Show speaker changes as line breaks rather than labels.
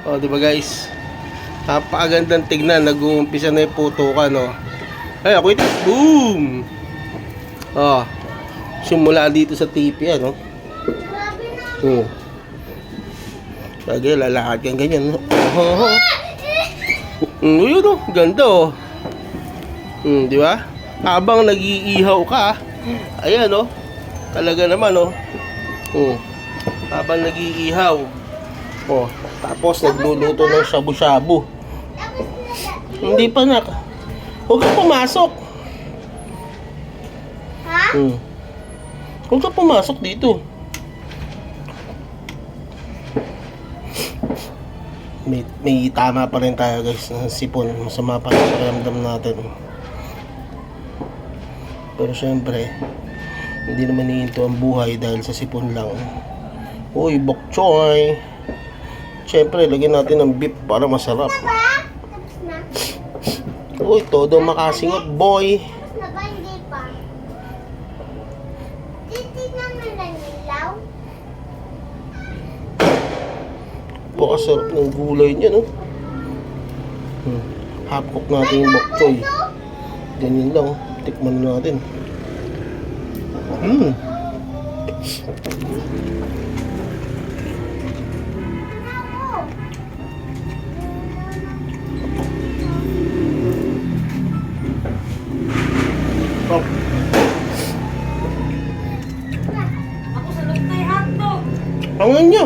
O, di ba guys? Napakagandang tignan. Nag-uumpisa na yung putukan, no? Ay, ako ito. Boom! O, simula dito sa tipi, ano? Lagi, lalakad kang ganyan, no? Yun, no? Ganda, oh. Di ba? Habang nag-iihaw ka, ayan, no? Talaga naman, no? Habang nag-iihaw. Oh, tapos nagluluto ng shabu-shabu. Hindi pa, nak. Huwag ka pumasok.
Ha?
Huwag ka pumasok dito. May tama pa rin tayo, guys, ng sipon. Masama pa rin sa pakiramdam natin. Pero syempre, hindi naman hihinto ang buhay dahil sa sipon lang. Uy, bok choy. Syempre, lagyan natin ng beef para masarap.
Tapos na?
Uy, todo makasingot, boy.
Tapos na ba? Hindi pa. Titignan mo na nilaw.
Pakasarap ng gulay niya, no? Half cook natin yung bok choy. Ganyan lang, tikman natin. Oh.
Ako sa loob na yung hotdog.
Ang nyo.